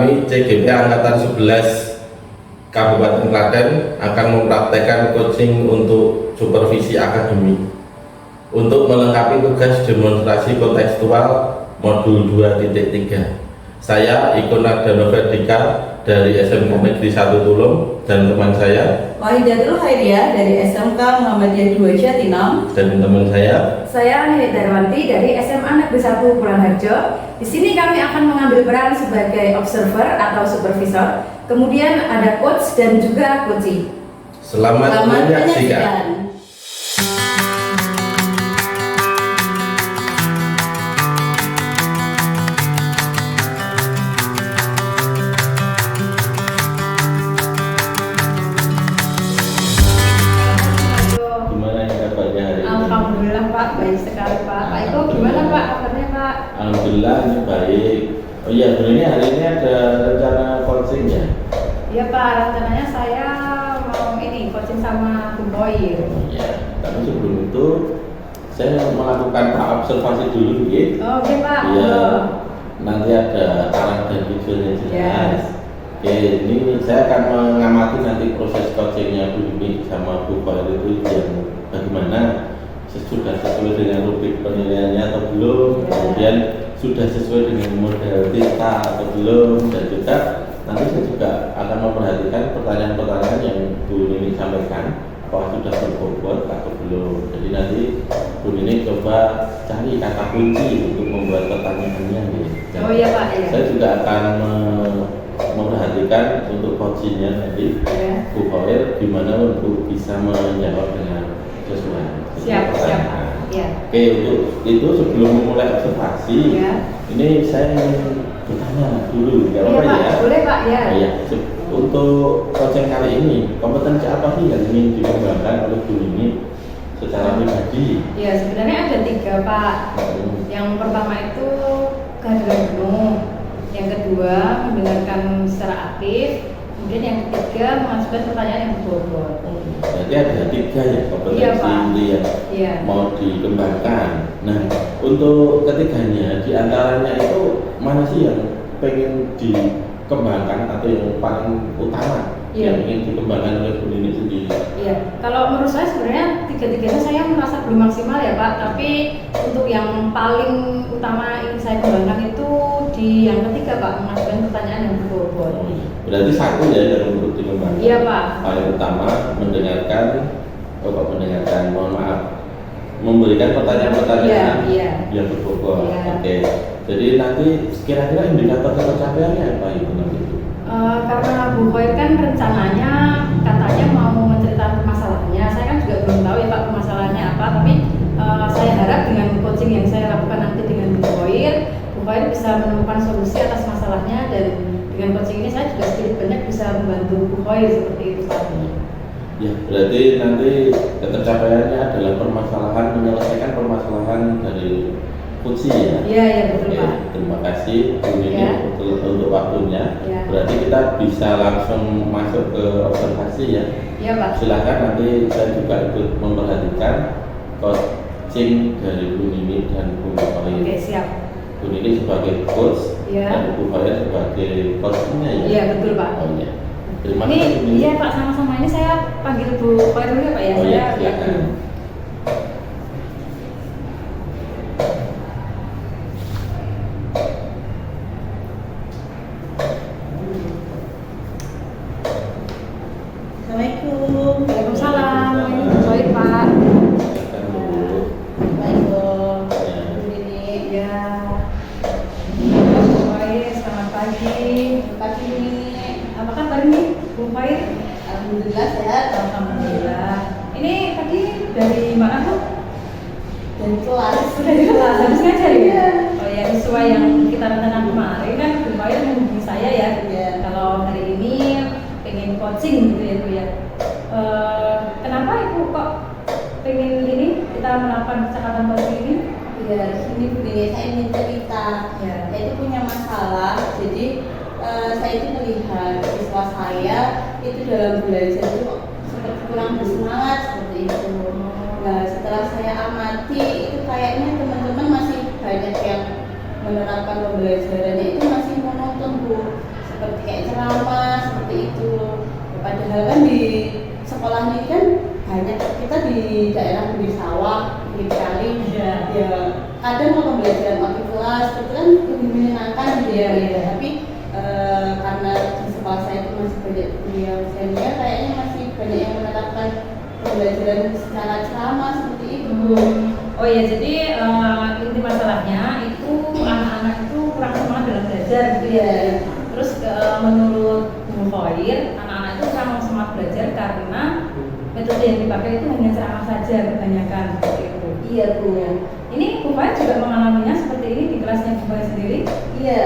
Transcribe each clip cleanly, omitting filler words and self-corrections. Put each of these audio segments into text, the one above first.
kami CGP Angkatan 11 Kabupaten Klaten akan mempraktekkan coaching untuk supervisi akademik untuk melengkapi tugas demonstrasi kontekstual modul 2.3. Saya Ikona Danoverdika dari SMK Negeri 1 Tulung dan teman saya Wahidatul Khairiyah dari SMK Muhammadiyah 2 Jatinam dan teman saya Nini Darwanti dari SMA Negeri 1 Pulang Harjo. Di sini kami akan mengambil peran sebagai observer atau supervisor. Kemudian ada coach dan juga coachee. Selamat menyaksikan. Alhamdulillah Pak, baik sekali Pak. Pak Iko gimana Pak kabarnya Pak? Alhamdulillah ini baik. Oh iya, sebenarnya hari ini ada rencana coaching ya? Iya Pak, rencananya saya mau ini coaching sama Bu Boy. Iya, tapi sebelum itu saya melakukan observasi dulu gitu. Oke Pak. Iya, nanti ada arah dan tujuannya jelas. Yes. Oke, ini saya akan mengamati nanti proses coachingnya Bu Yumi sama Bu Boy itu yang bagaimana, sudah sesuai dengan rubrik penilaiannya atau belum, kemudian sudah sesuai dengan model TITA atau belum, dan juga nanti saya juga akan memperhatikan pertanyaan-pertanyaan yang Bu Nini sampaikan, apakah sudah berbobot atau belum. Jadi nanti Bu Nini coba cari kata kunci untuk membuat pertanyaannya gitu. Oh iya Pak, iya. Saya juga akan memperhatikan untuk coachingnya nanti Bu Khoir gimana untuk bisa menjawab dengan sesuai. Siap. Ya. Oke, untuk itu sebelum memulai observasi, ini saya ingin bertanya dulu, nggak apa-apa Pak, ya? boleh Pak, ya. Iya. Untuk coaching kali ini, kompetensi apa sih yang ingin dikembangkan oleh Bu Nini secara pribadi? Ya, sebenarnya ada 3 Pak. Yang pertama itu kehadiran penuh. Yang kedua, mendengarkan secara aktif. Kemudian yang ketiga, mengajukan pertanyaan yang berbobot. Jadi ada 3 ya kompetensi yang mau dikembangkan. Nah, untuk ketiganya, diantaranya itu mana sih yang pengen dikembangkan atau yang paling utama yang ingin dikembangkan oleh Bu Nini sendiri? Iya, kalau menurut saya sebenarnya 3-tiganya saya merasa belum maksimal ya Pak. Tapi untuk yang paling utama ingin saya kembangkan itu di yang ketiga Pak, mengajukan pertanyaan yang berbobot. Berarti 1 ya yang untuk dikembangkan. Iya Pak. Paling utama mohon maaf, memberikan pertanyaan-pertanyaan yang berbobot. Oke. Jadi nanti kira-kira indikator pencapaiannya apa itu nanti? Karena Bu Khoir kan rencananya katanya mau menceritakan permasalahannya. Saya kan juga belum tahu ya Pak permasalahannya apa. Tapi saya harap dengan coaching yang saya lakukan nanti dengan Bu Khoir bisa menemukan solusi atas masalahnya, dan dengan coaching ini saya juga sedikit banyak bisa membantu Bu Khoir seperti itu Pak. Ya, berarti nanti ketercapaiannya adalah menyelesaikan permasalahan dari kunci ya? Iya betul Pak. Terima kasih Bu Nini untuk waktunya. Berarti kita bisa langsung masuk ke observasi ya? Iya Pak. Silahkan, nanti saya juga ikut memperhatikan coaching dari Bu Nini dan Bu Khoir. Oke, siap. Bu Nini sebagai coach dan Bu Khoir sebagai coachnya ya? Iya betul Pak. Oh iya. Terima kasih. Iya Pak, sama-sama. Ini saya panggil Bu Khoir dulu ya Pak ya. Oh iya, saya silakan. Assalamualaikum. Waalaikumsalam. Ini Bu Khoir Pak. Silakan dulu. Baiklah. Ya. Bu Nini. Ya. Bu Khoir, selamat pagi. Pagi ini. Apa kabar nih Bu Khoir? Alhamdulillah sehat. Alhamdulillah. Ini tadi dari mana Bu? Dari kelas. Sudah di kelas, habis ngajar ya? Iya. Oh ya, sesuai yang kita rencanakan kemarin kan Bu Khoir menghubungi saya ya. Iya. Kalau hari ini pengen coaching gitu ya Bu ya. Kenapa Ibu kok pengen ini kita melakukan percakapan coaching ini? Ya, sini Bu Nini, saya ingin cerita. Saya itu punya masalah. Jadi saya itu melihat siswa saya itu dalam belajar itu seperti kurang bersemangat seperti itu. Nah, setelah saya amati itu kayaknya teman-teman masih banyak yang menerapkan pembelajarannya itu masih monoton Bu. seperti kayak ceramah seperti itu. Padahal kan di sekolah ini kan banyak, kita di daerah pinggir sawah, pinggir kali, ya kadang mau pembelajaran waktu kelas itu kan lebih menyenangkan gitu ya. Tapi karena di sekolah saya itu masih banyak beliau senior, kayaknya masih banyak yang menerapkan pembelajaran secara ceramah seperti itu. Oh ya, jadi inti masalahnya itu anak-anak itu kurang semangat dalam belajar gitu ya. Terus menurut Bu Khoir, anak-anak itu kurang semangat belajar karena metode yang dipakai itu hanya ceramah saja kebanyakan seperti itu. Iya Bu. Ini Bu Khoir juga mengalaminya seperti ini di kelasnya Bu Khoir sendiri? Iya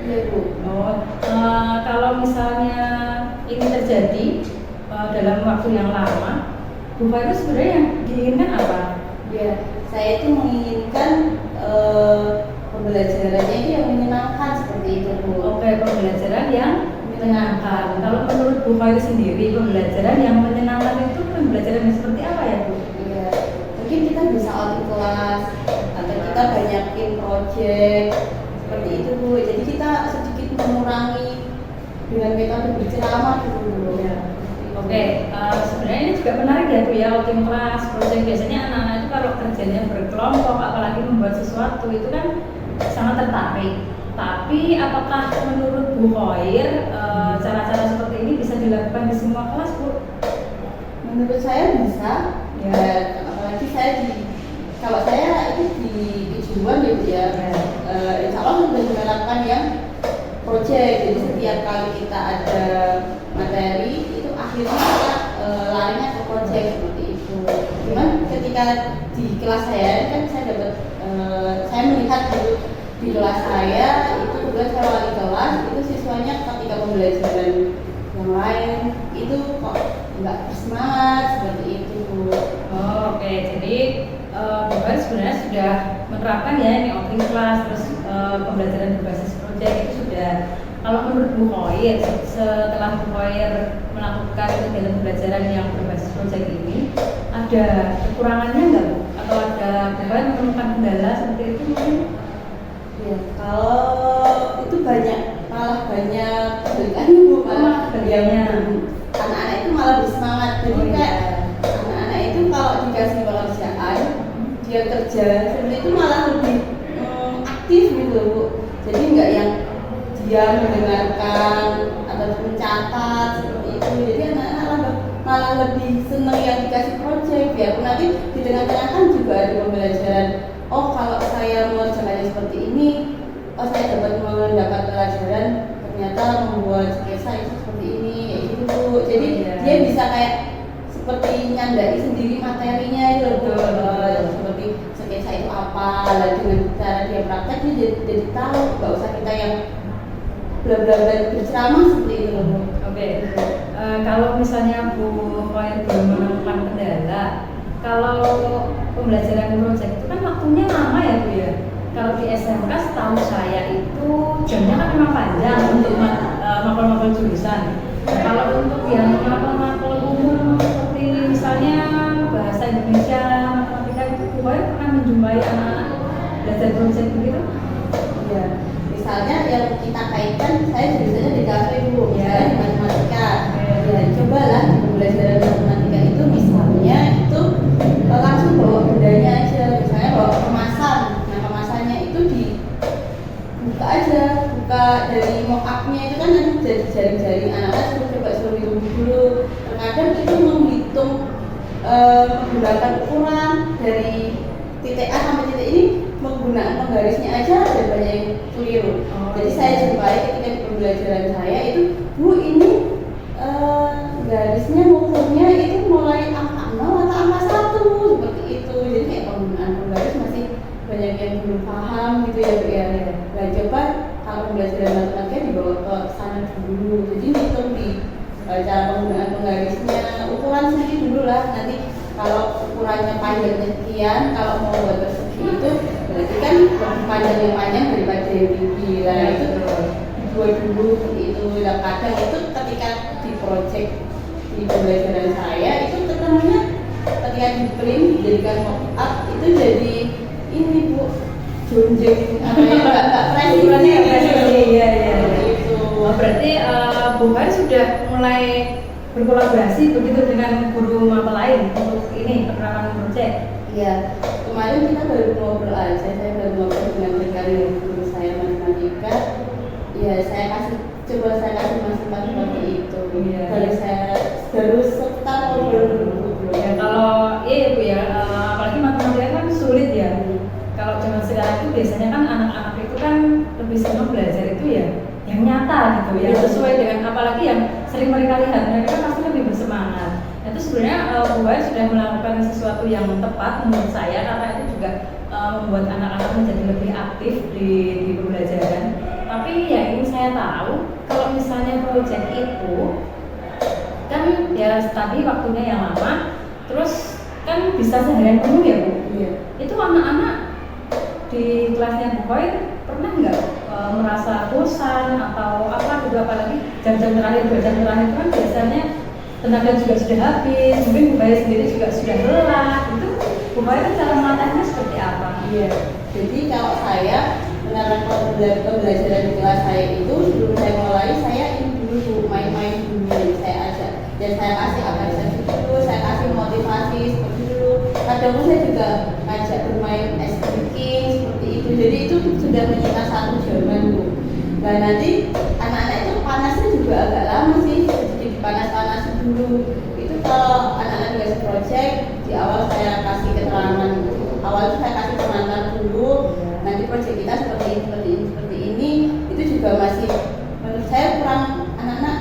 Bu. Oh, kalau misalnya ini terjadi dalam waktu yang lama, Bu Khoir itu sebenarnya yang diinginkan apa? Ya, saya itu menginginkan pembelajarannya itu yang menyenangkan seperti itu Bu. Oke, pembelajaran yang menyenangkan. Kalau menurut Bu Khoir sendiri, pembelajaran yang menyenangkan itu pembelajaran yang seperti apa ya Bu? Iya, mungkin kita bisa audit kelas atau kita banyakin project seperti itu Bu. Jadi kita sedikit mengurangi dengan metode berceramah gitu Bu. Ya. Oke, sebenarnya ini juga menarik ya Bu ya, outing kelas, project. Biasanya anak-anak itu kalau kerjanya berkelompok, apalagi membuat sesuatu itu kan sangat tertarik. Tapi apakah menurut Bu Khoir cara-cara seperti ini bisa dilakukan di semua kelas Bu? Menurut saya bisa. Ya. Apalagi kalau saya itu di kejuruan gitu ya. Insya Allah sudah menerapkan yang project. Jadi setiap kali kita ada materi itu akhirnya kita larinya ke project seperti itu. Cuman ketika di kelas saya kan saya dapat saya melihat dulu di kelas saya itu juga saya wali kelas itu siswanya ketika pembelajaran yang lain itu kok nggak bersemangat seperti itu. Oh, oke. Jadi Bu Khoir sebenarnya sudah menerapkan ya ini outing kelas, terus pembelajaran berbasis project itu sudah. Kalau menurut Bu Khoir, setelah Bu Khoir melakukan kegiatan pembelajaran yang berbasis project ini, ada kekurangannya nggak Bu? Atau ada Bu Khoir menemukan kendala seperti itu mungkin? Ya, kalau itu malah banyak kebalikannya Bu, malah kebalikannya. Anak-anak itu malah bersemangat. Jadi kayak anak-anak itu kalau dikasih pekerjaan dia kerja seperti itu malah lebih aktif gitu Bu. Jadi nggak yang dia mendengarkan atau mencatat seperti itu. Jadi anak-anak malah lebih senang yang dikasih project. Biarpun nanti di tengah-tengah kan juga ada pembelajaran. Oh, kalau saya mengerjakannya seperti ini, oh saya dapat mendapat pelajaran ternyata membuat sketsa itu seperti ini, kayak gitu Bu. Jadi dia bisa kayak seperti nyandai sendiri materinya itu Bu. Seperti sketsa itu apa, lalu dengan cara dia praktek dia jadi tahu, nggak usah kita yang bla bla bla berceramah seperti itu Bu. Oke. Kalau misalnya Bu Khoir belum menemukan kendala, kalau pembelajaran project itu kan waktunya lama ya Bu ya. Kalau di SMK setahu saya itu jamnya kan memang panjang untuk mapel-mapel jurusan. Kalau untuk yang mapel-mapel umum seperti misalnya bahasa Indonesia, matematika itu Bu Khoir pernah menjumpai anak-anak belajar project begitu? Ya, misalnya yang kita kaitkan, saya jurusannya di kafe Bu, misalnya di matematika. Ya, cobalah di pembelajaran matematika itu misalnya itu langsung bawa bendanya aja, misalnya bawa kemasan. Nah kemasannya itu dibuka aja, buka dari mock up-nya itu kan nanti jadi jaring-jaring anak-anak suruh hitung dulu. Terkadang itu menghitung menggunakan ukuran dari titik A sampai titik ini menggunakan penggarisnya aja ada banyak yang keliru. Jadi saya jumpai ketika di pembelajaran saya itu, Bu ini garisnya ukurnya itu mulai angka 0 atau angka 1 seperti itu. Jadi kayak penggunaan penggaris masih banyak yang belum paham gitu ya Bu ya. Nah coba kalau pembelajaran matematika dibawa ke sana dulu. Jadi hitung di cara penggunaan penggarisnya, ukuran sendiri dulu lah. Nanti kalau ukurannya panjangnya sekian, kalau mau buat persegi itu berarti kan lebih panjang yang panjang daripada yang tinggi. Nah itu dibuat dulu seperti itu. Dan kadang itu ketika di project di pembelajaran saya itu ketemunya ketika di print dijadikan mock up itu jadi ini Bu jonjeng apa ya nggak presisi ya. itu. Berarti Bu Har sudah mulai berkolaborasi begitu dengan guru mata lain untuk ini penerapan proyek. Iya, kemarin kita baru ngobrol aja, saya baru ngobrol dengan guru saya matematika. Ya, saya kasih masukan seperti itu. Iya. Baru sekitar ngobrol dulu. Ya kalau Bu ya, apalagi matematika kan sulit ya. Kalau zaman sekarang itu biasanya kan anak-anak itu kan lebih senang belajar itu ya yang nyata gitu, yang sesuai dengan apalagi yang sering mereka lihat, mereka kan pasti lebih bersemangat. Itu sebenarnya Bu Har sudah melakukan sesuatu yang tepat menurut saya karena itu juga membuat anak-anak menjadi lebih aktif di pembelajaran. Tapi yang ingin saya tahu, kalau misalnya proyek itu kan ya tadi waktunya yang lama, terus kan bisa seharian penuh ya Bu. Iya. Itu anak-anak di kelasnya Bu Khoir pernah nggak merasa bosan atau apa gitu, apalagi jam-jam terakhir, 2 jam terakhir itu kan biasanya tenaga juga sudah habis, mungkin Bu Khoir sendiri juga sudah lelah. Itu Bu Khoir cara mengatasinya seperti apa? Iya. Jadi kalau saya menerapkan pembelajaran di kelas saya itu sebelum saya mulai, saya ini dulu main-main dulu, saya ajak dan saya kasih apresiasi dulu, saya kasih motivasi seperti dulu. Kadang saya juga ngajak bermain ice breaking seperti itu. Jadi itu sudah menyita 1 jaman tuh. Nah nanti anak-anak itu panasnya juga agak lama sih, jadi dipanas-panasin dulu. Itu kalau anak-anak dikasih project, di awal saya kasih keterangan. Awal itu saya kasih pengantar dulu. Nanti proyek kita seperti ini, itu juga masih menurut saya kurang, anak-anak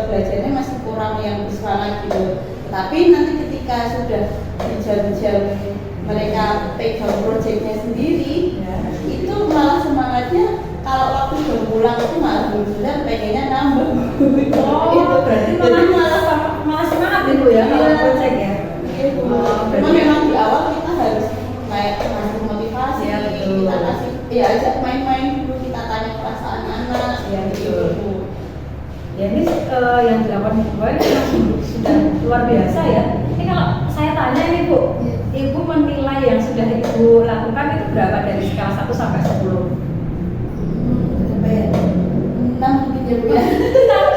belajarnya masih kurang yang bersemangat gitu. Tetapi nanti ketika sudah di jam-jam mereka pegang proyeknya sendiri, itu malah semangatnya kalau waktu jam pulang itu malah benar pengennya nambah. Oh, berarti malah semangat Ibu ya kalau proyek ya. Cuma memang di awal kita harus kayak kasih motivasi, ya, kita kasih ajak main-main dulu, kita tanya perasaan anak ya, gitu. Ya ini yang dilakukan Bu Khoir sudah luar biasa ya. Ini kalau saya tanya ini Bu, Ibu menilai yang sudah Ibu lakukan itu berapa dari skala 1 sampai 10? Berapa ya? 6 mungkin ya Bu ya.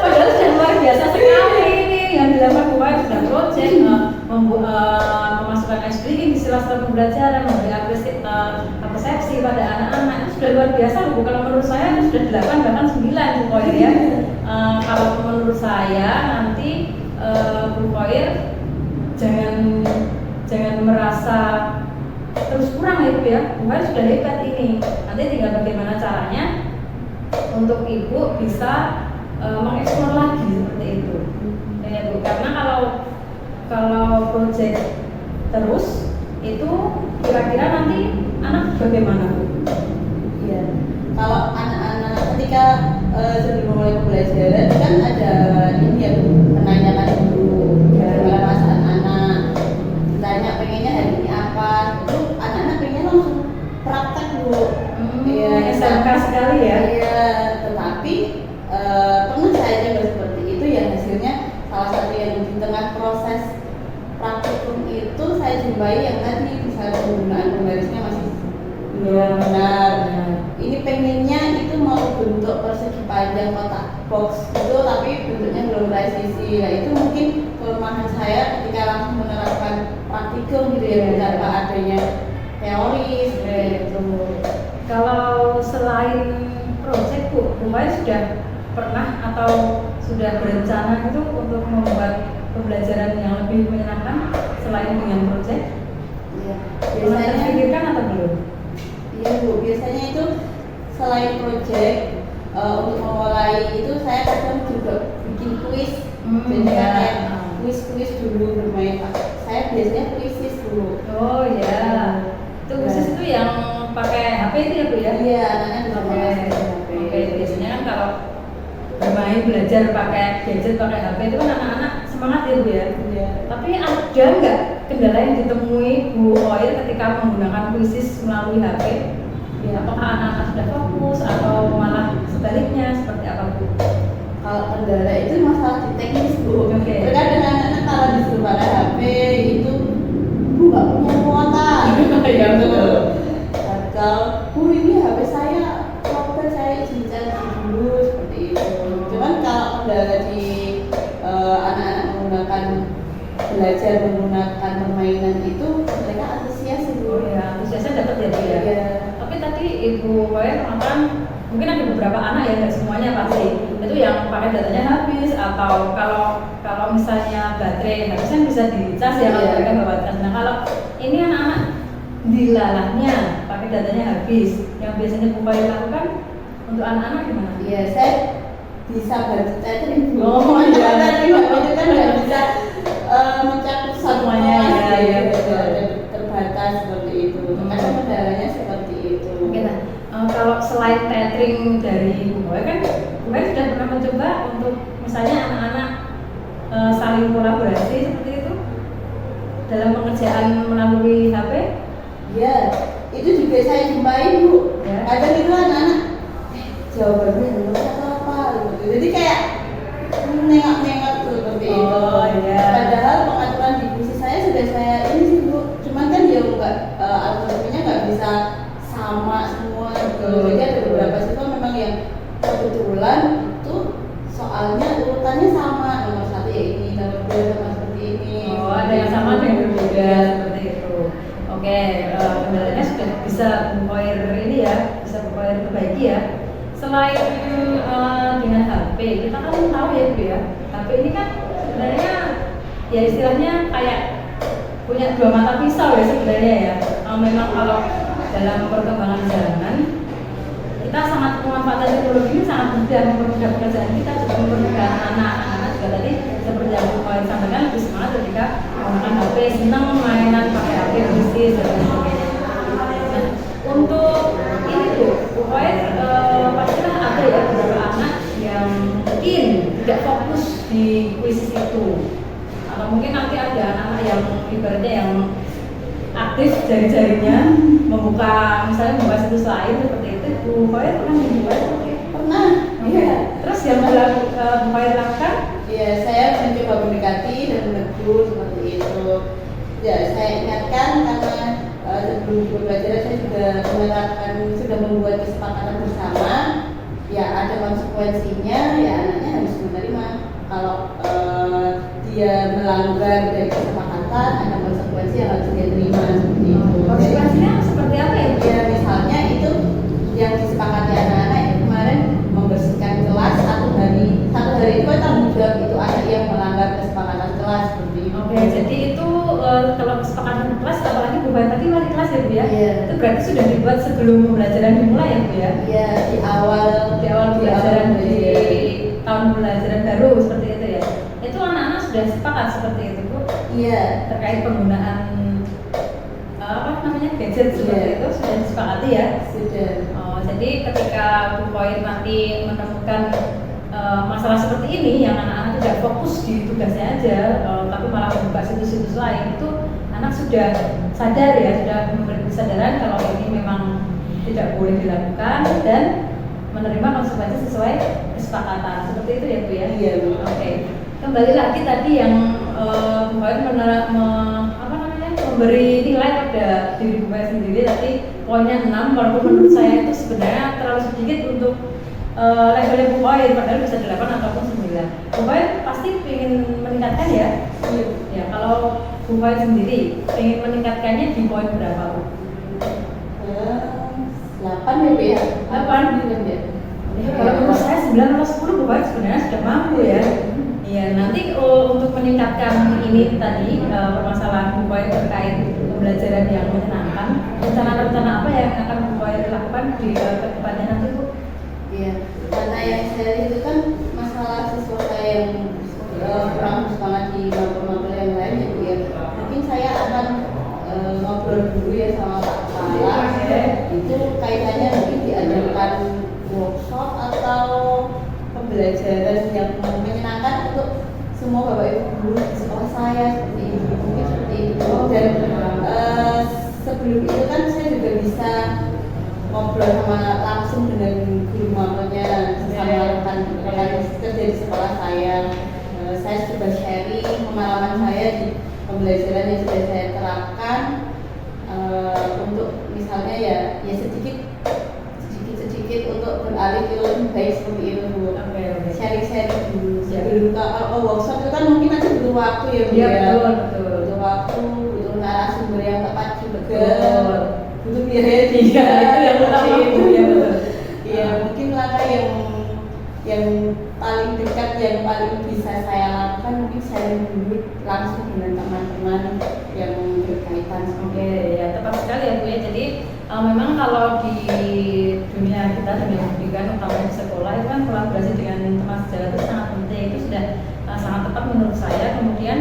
Padahal sudah luar biasa sekali ini yang dilakukan Bu Khoir, sudah project, memasukkan ice breaking di sela-sela pembelajaran, memberi persepsi pada anak-anak, itu sudah luar biasa Bu. Kalau menurut saya itu sudah 8 bahkan 9 Bu Khoir ya. Kalau menurut saya nanti Bu Khoir jangan merasa terus kurang ya Bu ya. Bu Khoir sudah hebat ini. Nanti tinggal bagaimana caranya untuk Ibu bisa mengeksplor lagi seperti itu. Ya Bu, karena kalau proyek terus itu kira-kira nanti anak bagaimana Bu? Iya. Kalau anak-anak ketika sebelum mulai pembelajaran kan ada ini ya Bu, menanyakan dulu bagaimana perasaan anak, ditanya pengennya hari ini apa, itu anak-anak pengen langsung praktek Bu. Iya, SMK sekali ya. Iya, tetapi pernah saya coba seperti itu ya, hasilnya salah satu yang di tengah proses praktikum itu saya jumpai yang tadi misalnya penggunaan pembarisnya masih belum benar. Ini pengennya itu mau bentuk persegi panjang kotak box itu, tapi bentuknya belum presisi. Nah itu mungkin kelemahan saya ketika langsung menerapkan praktikum gitu ya, tanpa adanya teori gitu. Kalau selain proyek Bu Khoir sudah pernah atau sudah berencana itu untuk membuat pembelajaran yang lebih menyenangkan selain dengan proyek? Iya. Pernah terpikirkan atau belum? Iya Bu, biasanya itu selain proyek untuk memulai itu saya kadang juga bikin kuis. Jadi kayak kuis dulu bermain. Saya biasanya kuisis dulu. Oh ya, itu khusus itu yang pakai HP itu ya Bu ya? Iya, anaknya juga pakai HP. Oke, biasanya kan kalau bermain belajar pakai gadget, pakai HP itu kan anak-anak semangat ya Bu ya? Iya. Tapi ada nggak kendala yang ditemui Bu Khoir ketika menggunakan kuisis melalui HP? Ya, apakah anak-anak sudah fokus atau malah sebaliknya seperti apa Bu? Kalau kendala itu masalah di teknis Bu. Oke. Terkadang anak-anak kalau disuruh pakai HP itu Bu nggak punya kuota. Ya betul. Atau Bu ini HP saya, coba saya izin cari dulu seperti itu. belajar menggunakan permainan itu mereka antusias Oh itu. ya, antusiasnya dapat ya Bu ya. Iya. Tapi tadi Ibu Koyer mengatakan mungkin ada beberapa anak ya, nggak semuanya pasti itu yang pakai datanya habis, atau kalau misalnya baterai habis kan bisa dicas ya kalau Iya. mereka bawa cas. Nah kalau ini anak-anak dilalahnya pakai datanya habis, yang biasanya Bu Koyer lakukan untuk anak-anak gimana? Iya, saya bisa bantu tethering. Oh, iya. Tethering itu kan nggak bisa mencakup Semuanya, semua, iya, gitu. betul. Terbatas seperti itu. Karena kendalanya seperti itu. Oke, nah kalau selain tethering dari Bu Koyer kan Bu Koyer sudah pernah mencoba untuk misalnya anak-anak saling kolaborasi seperti itu dalam pengerjaan melalui HP? Iya, itu juga saya jumpai Bu. Ya. Kadang itu anak-anak jawabannya belum atau apa gitu. Jadi kayak nengok-nengok tuh seperti itu. Oh, iya. Padahal pengaturan divisi saya sudah saya ini sih Bu. Cuman kan dia nggak algoritmanya nggak bisa sama semua gitu. Jadi ada beberapa siswa memang yang kebetulan itu soalnya urutannya sama, nomor 1 ya ini, nomor 2 sama seperti ini. Oh, ada yang sama ada yang berbeda seperti itu. Oke, kendalanya sudah bisa Bu Koyer ini ya, bisa Bu Koyer perbaiki ya. Selain dengan HP, kita kan tahu ya Bu ya, HP ini kan sebenarnya ya istilahnya kayak punya dua mata pisau ya sebenarnya ya. Memang kalau dalam perkembangan zaman kita sangat memanfaatkan teknologi ini, sangat mudah mempermudah pekerjaan kita, juga mempermudah anak-anak juga tadi seperti yang Bu Koyer sampaikan lebih semangat ketika menggunakan HP, senang mainan pakai HP bisnis dan lain sebagainya. Nah, untuk ini tuh Bu Koyer pastilah ada ya beberapa anak yang mungkin tidak fokus di kuis itu, atau mungkin nanti ada anak-anak yang ibaratnya yang aktif jari-jarinya membuka misalnya membuka situs lain seperti itu. Bu Koyer pernah mencoba seperti itu? Pernah, iya. Terus yang Bu Koyer lakukan? Ya, saya mencoba mendekati dan menegur seperti itu. Ya, saya ingatkan karena sebelum pembelajaran saya sudah membuat kesepakatan bersama. Ya, ada konsekuensinya. Ya, anaknya harus menerima. Kalau dia melanggar dari kesepakatan, ada konsekuensi yang harus dia terima seperti itu. Konsekuensinya seperti apa ya? Ya, misalnya itu yang disepakati anak-anak itu kemarin membersihkan kelas satu hari itu tanggung jawab itu anak yang melanggar kesepakatan kelas seperti itu. Oke, jadi itu kalau kesepakatan kelas, apalagi Bu Koyer tadi wali kelas ya Bu ya? Iya. Itu berarti sudah dibuat sebelum pembelajaran dimulai ya Bu ya? Ya, di awal Pembelajaran di tahun pembelajaran baru seperti itu ya? Itu anak-anak sudah sepakat seperti itu Bu? Iya. Terkait penggunaan apa namanya gadget seperti Iya. itu sudah disepakati ya? Sudah. Jadi ketika Bu Koyer nanti menemukan masalah seperti ini yang anak-anak tidak fokus di tugasnya aja, tapi malah membuka situs-situs lain, itu anak sudah sadar ya, sudah memberi kesadaran kalau ini memang tidak boleh dilakukan dan menerima konsekuensi sesuai kesepakatan. Seperti itu ya Bu ya? Iya, Bu. Oke. Kembali lagi tadi yang Bu Koyer memberi nilai pada diri Bu Koyer sendiri tadi poinnya 6, walaupun menurut saya itu sebenarnya terlalu sedikit untuk levelnya Bu Koyer, padahal bisa 8 ataupun 9. Bu Koyer pasti ingin meningkatkan ya? Iya. Ya, kalau Bu Koyer sendiri ingin meningkatkannya di poin berapa Bu? 8 ya Bu ya? 8 ya? Ya, kalau menurut saya 9 atau 10 Bu Koyer sebenarnya sudah mampu ya. Iya, nanti untuk meningkatkan ini tadi permasalahan Bu Koyer terkait pembelajaran yang menyenangkan, rencana-rencana apa yang akan Bu Koyer lakukan di kedepannya nanti Bu? Iya, karena yang saya lihat itu kan masalah siswa saya yang kurang semangat di mampir-mampir yang lain ya Bu ya. Mungkin saya akan ngobrol dulu ya sama Pak Kepala. Itu kaitannya mungkin diadakan workshop atau pembelajaran yang menyenangkan untuk semua Bapak Ibu guru di sekolah saya seperti itu, mungkin seperti itu. Dan sebelum itu kan saya juga bisa ngobrol sama langsung dengan guru mampirnya, sama rekan kerja di sekolah saya. Saya coba sharing pengalaman saya di pembelajaran yang sudah saya terapkan untuk misalnya ya sedikit untuk beralih ke lebih baik seperti itu Bu. Oke. sharing-sharing dulu. Ya. Sebelum ke workshop itu kan mungkin nanti butuh waktu ya Bu Iya, ya. betul. Butuh waktu, butuh narasumber yang tepat juga. Betul. Butuh biaya juga. Iya, itu yang utama Bu, ya betul. Iya, mungkin langkah yang paling dekat, yang paling bisa saya lakukan mungkin sharing dulu langsung dengan teman-teman yang berkaitan. Oke, ya tepat sekali ya Bu ya. Jadi memang kalau di dunia kita, dunia pendidikan, utamanya di sekolah itu kan kolaborasi dengan teman sejarah itu sangat penting. Itu sudah sangat tepat menurut saya. Kemudian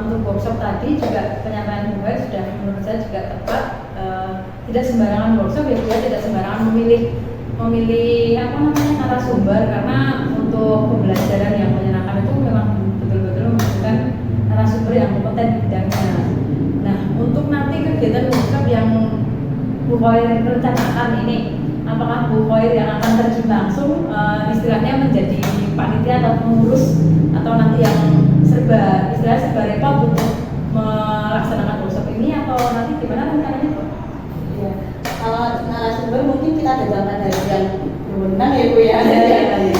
untuk workshop tadi juga penyampaian Bu sudah menurut saya juga tepat. Tidak sembarangan workshop ya Bu ya, tidak sembarangan memilih apa namanya narasumber, karena untuk pembelajaran yang menyenangkan itu memang betul-betul membutuhkan narasumber yang kompeten di bidangnya. Nah, untuk nanti kegiatan workshop yang Bu Khoir rencanakan ini, apakah Bu Khoir yang akan terjun langsung istilahnya menjadi panitia atau pengurus, atau nanti yang serba repot untuk melaksanakan workshop ini, atau nanti gimana rencananya Bu? Iya. Kalau narasumber mungkin kita datangkan dari yang berwenang ya Bu ya,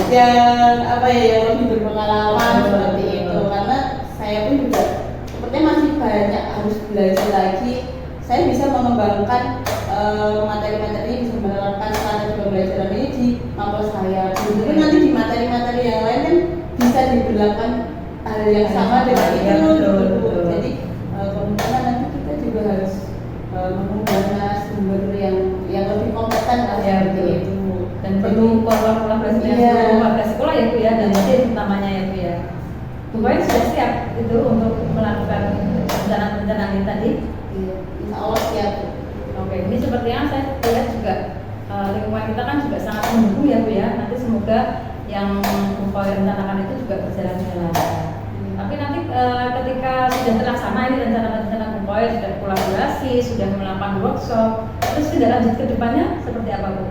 yang apa ya, yang lebih berpengalaman seperti itu, karena saya pun juga sepertinya masih banyak harus belajar lagi. Saya bisa mengembangkan materi-materi, bisa menerapkan strategi pembelajaran ini di kampus saya. Mungkin nanti di materi-materi yang lain kan bisa diberlakukan hal yang sama dengan itu. Betul. Jadi kemungkinan nanti kita juga harus mengubah narasumber yang lebih kompeten lah Ya, seperti betul. itu. Dan perlu kolaborasi dengan Iya. seluruh warga sekolah ya Bu ya, dan tim utamanya ya Bu ya. Bu Khoir sudah siap itu untuk melakukan rencana-rencana ini tadi. Iya, insya Allah siap. Oke, ini seperti yang saya lihat juga lingkungan kita kan juga sangat mendukung ya Bu ya. Nanti semoga yang Bu Khoir rencanakan itu juga berjalan dengan lancar. Tapi nanti ketika sudah terlaksana ini rencana-rencana Bu Khoir, sudah kolaborasi, sudah melakukan workshop, terus sudah lanjut ke depannya seperti apa Bu?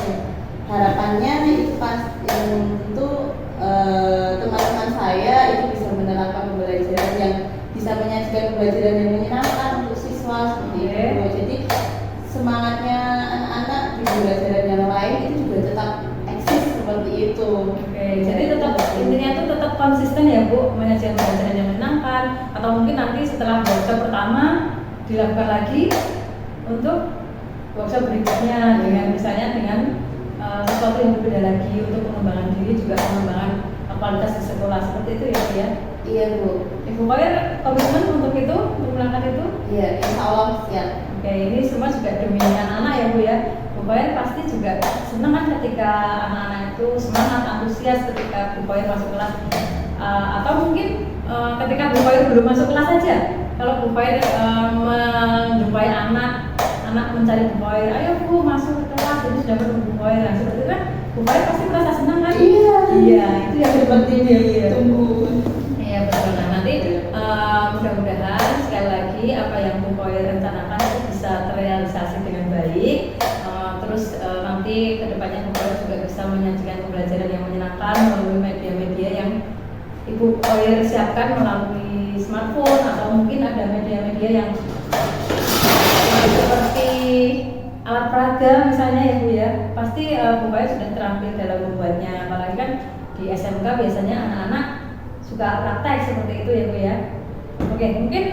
Ya, harapannya itu pas yang itu teman-teman saya itu bisa menerapkan pembelajaran yang bisa menyajikan pembelajaran yang menyenangkan untuk siswa seperti itu. Jadi semangatnya anak-anak di pembelajaran yang lain itu juga tetap eksis seperti itu. Oke, jadi tetap intinya itu tetap konsisten ya Bu, menyajikan pembelajaran yang menyenangkan, atau mungkin nanti setelah workshop pertama dilakukan lagi untuk workshop berikutnya dengan misalnya dengan sesuatu yang berbeda lagi untuk pengembangan diri, juga pengembangan kualitas di sekolah, seperti itu ya Bu ya. Iya Bu. Ibu Khoir komitmen untuk itu, untuk melakukan itu? Iya, insya Allah siap. Oke, ini semua juga demi anak-anak ya Bu ya. Bu Khoir pasti juga senang kan ketika anak-anak itu semangat, antusias ketika Bu Khoir masuk kelas. Atau mungkin ketika Bu Khoir belum masuk kelas saja, kalau Bu Khoir menjumpai anak mencari Bu Khoir, ayo Bu masuk ke kelas, jadi sudah ketemu Bu Khoir, nah, seperti itu kan Bu Khoir pasti merasa senang kan? Iya, itu yang seperti ditunggu. Iya betul. Nah nanti mudah-mudahan sekali lagi apa yang Bu Khoir rencanakan itu bisa terrealisasi dengan baik. Terus nanti kedepannya Bu Khoir juga bisa menyajikan pembelajaran yang menyenangkan melalui media-media yang Ibu Khoir siapkan melalui smartphone, atau mungkin ada media-media yang seperti alat peraga misalnya ya Bu ya. Pasti Bu Khoir sudah terampil dalam membuatnya, apalagi kan di SMK biasanya anak-anak suka praktek seperti itu ya Bu ya. Oke, mungkin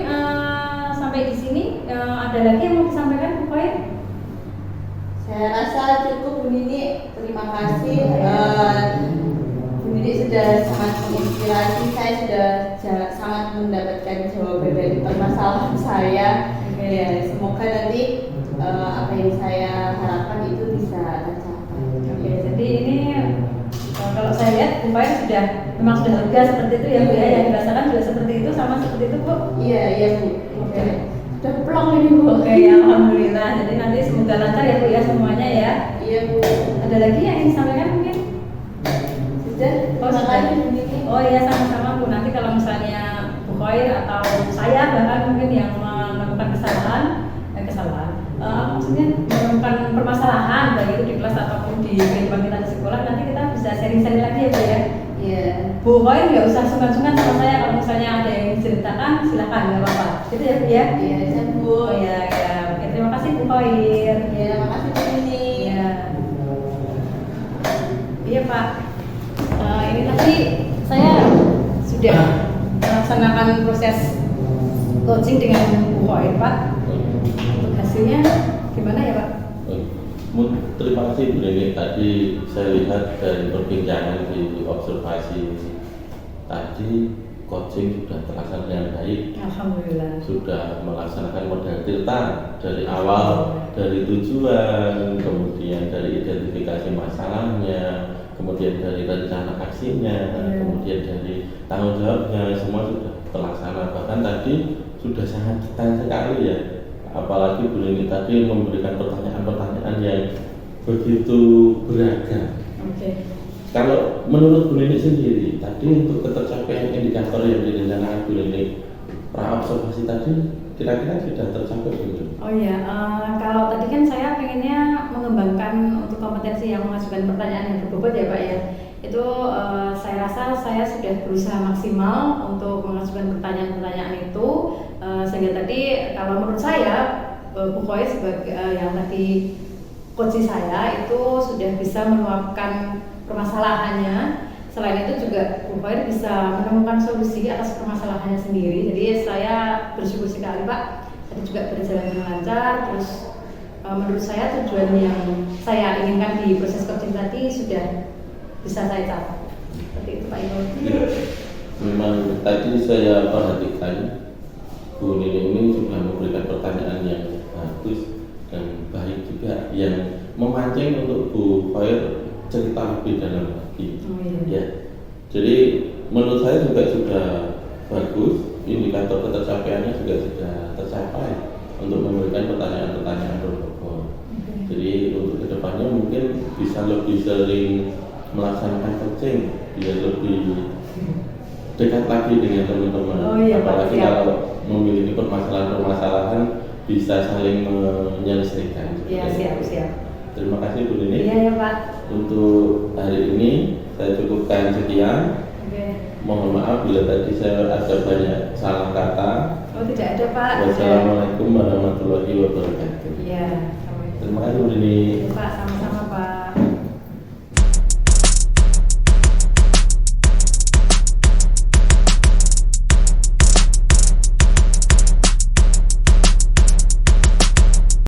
sampai di sini ada lagi yang mau disampaikan Bu Khoir? Saya rasa cukup Bu Nini, terima kasih. Bu Nini sudah sangat menginspirasi, saya sudah sangat mendapatkan jawaban dari permasalahan saya. Ya, semoga nanti apa yang saya harapkan itu bisa tercapai. Oke, jadi ini kalau saya lihat Bu Khoir memang sudah lega seperti itu ya Bu ya, yang dirasakan juga seperti itu, sama seperti itu Bu. Iya Bu. Oke. Sudah plong ini Bu. Oke, ya, alhamdulillah. Jadi nanti semoga lancar ya Bu ya semuanya ya. Iya Bu. Ada lagi yang ingin disampaikan mungkin? Sudah. Terima kasih Bu Nini. Oh iya, sama-sama Bu. Nanti kalau misalnya Bu Khoir atau saya bahkan mungkin yang menemukan kesalahan, maksudnya menemukan permasalahan baik itu di kelas ataupun di kehidupan kita di sekolah, nanti kita bisa sharing-sharing lagi ya Bu ya. Iya. Bu Khoir nggak usah sungkan-sungkan sama saya, kalau misalnya ada yang diceritakan silakan, nggak apa-apa. Gitu ya Bu ya. Iya, saya Bu. Oh ya, ya. Oke, terima kasih Bu Khoir. Iya, makasih Bu Nini. Iya. Iya Pak. Ini tadi saya sudah melaksanakan proses coaching dengan Bu Khoir, Pak. Untuk hasilnya gimana ya, Pak? Terima kasih Bu Nini. Tadi saya lihat dari perbincangan di observasi tadi coaching sudah terlaksana dengan baik. Alhamdulillah. Sudah melaksanakan model tirta dari awal, dari tujuan, kemudian dari identifikasi masalahnya, kemudian dari rencana aksinya, kemudian dari tanggung jawabnya, semua sudah terlaksana. Bahkan tadi sudah sangat detail sekali ya. Apalagi Bu Nini tadi memberikan pertanyaan-pertanyaan yang begitu beragam. Oke. Kalau menurut Bu Nini sendiri, tadi untuk ketercapaian indikator yang direncanakan Bu Nini pra-observasi tadi, kira-kira sudah tercapai belum? Oh iya, kalau tadi kan saya pengennya mengembangkan untuk kompetensi yang mengajukan pertanyaan yang berbobot ya Pak ya. Itu saya rasa saya sudah berusaha maksimal untuk mengajukan pertanyaan-pertanyaan itu, sehingga tadi kalau menurut saya Bu Khoir sebagai yang tadi coach saya itu sudah bisa meluapkan permasalahannya. Selain itu juga Bu Khoir bisa menemukan solusi atas permasalahannya sendiri. Jadi saya bersyukur sekali Pak. Tadi juga berjalan dengan lancar. Terus menurut saya tujuan yang saya inginkan di proses coaching tadi sudah bisa saya capai. Seperti itu Pak Ibu. Ya, memang tadi saya perhatikan Bu Nini ini sudah memberikan pertanyaan yang bagus dan baik juga yang memancing untuk Bu Khoir cerita lebih dalam lagi. Oh, iya. Ya, jadi menurut saya juga sudah bagus, indikator ketercapaiannya juga sudah tercapai untuk memberikan pertanyaan-pertanyaan berbobot. Jadi untuk kedepannya mungkin bisa lebih sering melaksanakan coaching biar lebih dekat lagi dengan teman-teman. Oh, iya, apalagi Pak, siap. kalau memiliki permasalahan-permasalahan bisa saling menyelesaikan. Iya, siap. Terima kasih Bu Nini. Iya ya Pak. Untuk hari ini saya cukupkan sekian. Oke. Mohon maaf bila tadi saya ada banyak salah kata. Oh tidak ada Pak. Wassalamualaikum warahmatullahi wabarakatuh. Iya. Terima kasih Bu Nini. Iya Pak, sama-sama Pak.